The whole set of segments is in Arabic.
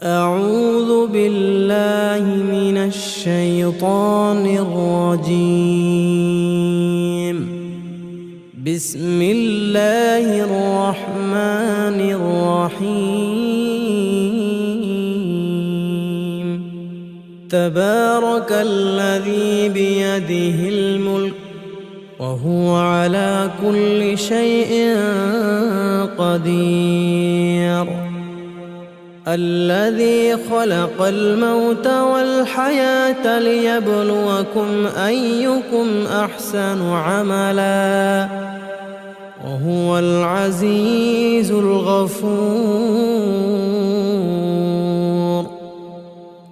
أعوذ بالله من الشيطان الرجيم. بسم الله الرحمن الرحيم. تبارك الذي بيده الملك وهو على كل شيء قدير. الذي خلق الموت والحياة ليبلوكم أيكم أحسن عملا وهو العزيز الغفور.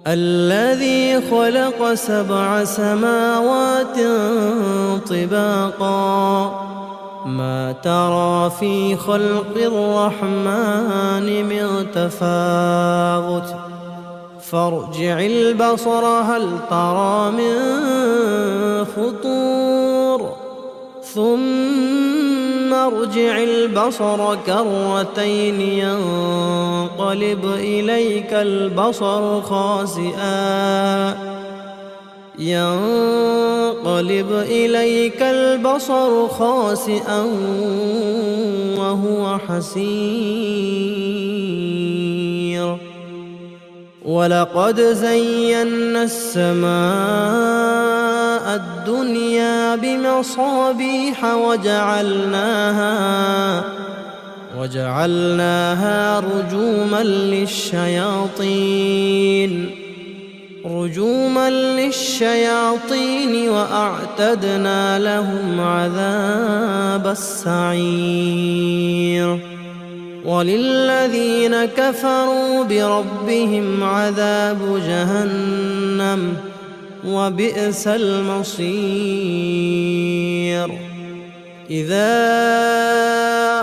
الذي خلق 7 سماوات طباقا ما ترى في خلق الرحمن من تفاوت فارجع البصر هل ترى من فطور ثم ارجع البصر كرتين ينقلب إليك البصر خاسئا وهو حسير. ولقد زينا السماء الدنيا بمصابيح وجعلناها رجوما للشياطين وأعتدنا لهم عذاب السعير. وللذين كفروا بربهم عذاب جهنم وبئس المصير. إذا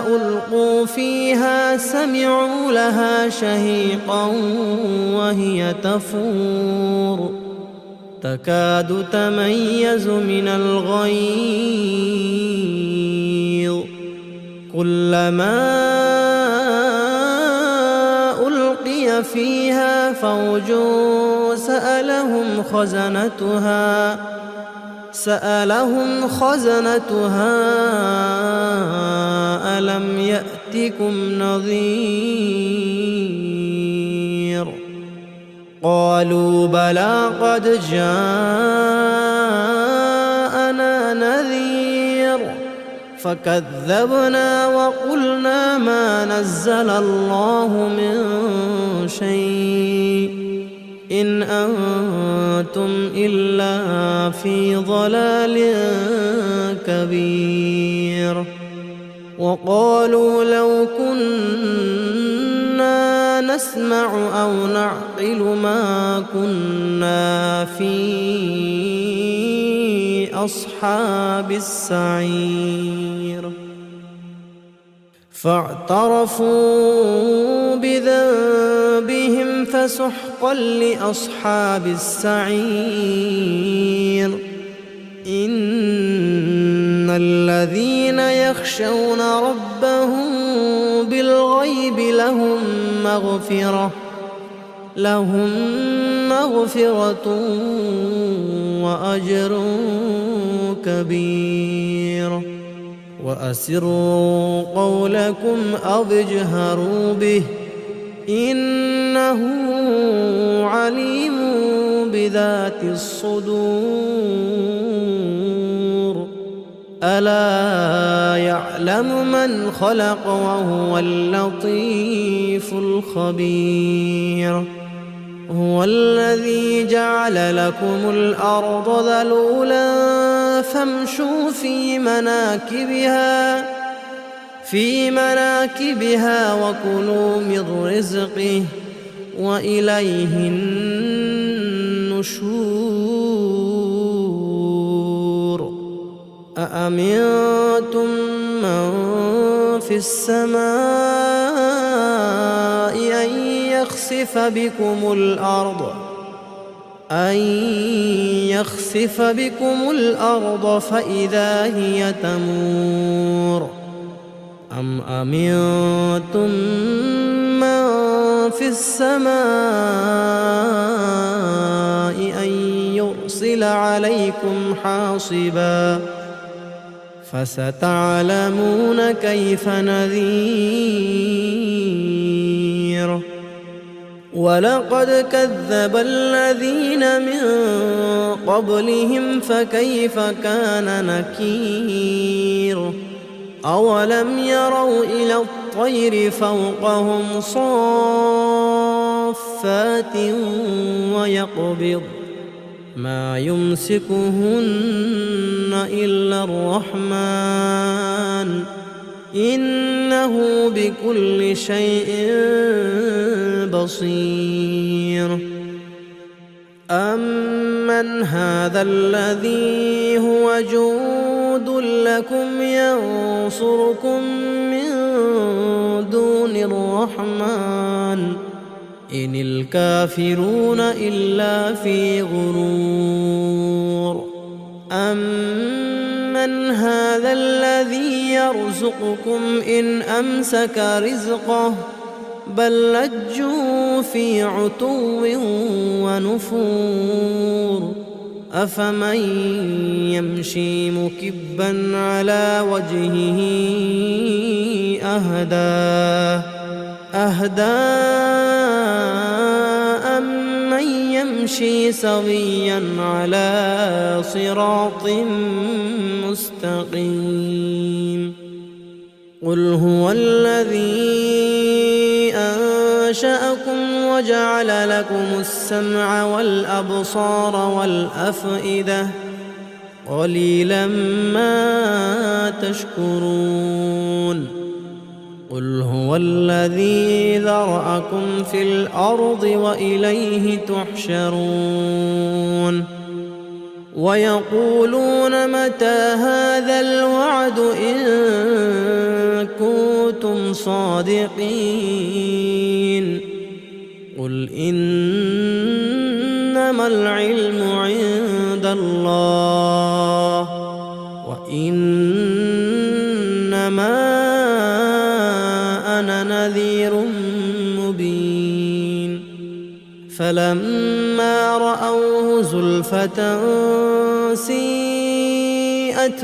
ألقوا فيها سمعوا لها شهيقا وهي تفور تكاد تميز من الغيظ. كلما ألقي فيها فوج سألهم خزنتها ألم يأتكم نذير. قالوا بلى قد جاءنا نذير فكذبنا وقلنا ما نزل الله من شيء إن أنتم إلا في ضلال كبير. وقالوا لو كنا نسمع أو نعقل ما كنا في أصحاب السعير. فاعترفوا بذنبهم فسحقا لأصحاب السعير. إن الذين يخشون ربهم بالغيب لهم مغفرة وأجر كبير. وأسروا قولكم أو اجهروا به إنه عليم بذات الصدور. ألا يعلم من خلق وهو اللطيف الخبير. هو الذي جعل لكم الأرض ذلولا فامشوا في مناكبها وكلوا من رزقه وإليه النشور. أأمنتم من في السماء أن يخسف بكم الأرض فإذا هي تمور أم أمنتم من في السماء أن يرسل عليكم حاصبا فستعلمون كيف نذير ولقد كذب الذين من قبلهم فكيف كان نكير أولم يروا إلى الطير فوقهم صافات ويقبض ما يمسكهن إلا الرحمن إنه بكل شيء بصير أمن هذا الذي هو جند لكم ينصركم من دون الرحمن إن الكافرون إلا في غرور أمن هذا الذي يرزقكم إن أمسك رزقه بل لجوا في عتو ونفور أفمن يمشي مكبا على وجهه أهدى أمن يمشي سويا على صراط مستقيم قل هو الذي أنشأكم وجعل لكم السمع والأبصار والأفئدة قليلا ما تشكرون قل هو الذي ذرأكم في الأرض وإليه تحشرون ويقولون متى هذا الوعد إن كنتم صادقين قل إنما العلم عند الله وإنما أنا نذير مبين فلما رأوه زلفة سيئت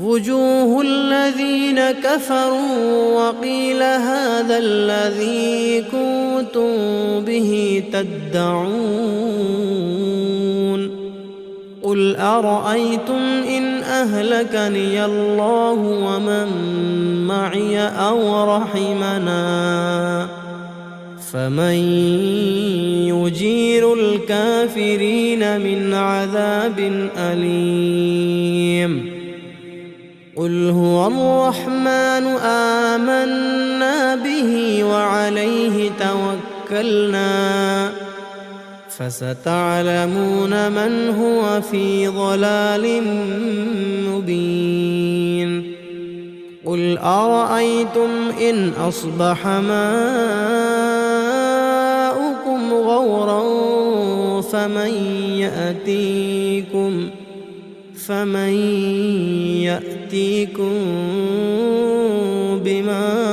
وجوه الذين كفروا وقيل هذا الذي كنتم به تدعون قل أرأيتم إن أهلكني الله ومن معي أو رحمنا فمن يجير الكافرين من عذاب أليم قل هو الرحمن آمنا به وعليه توكلنا فستعلمون من هو في ضلال مبين قل أرأيتم إن أصبح ماؤكم غورا فمن يأتيكم بماء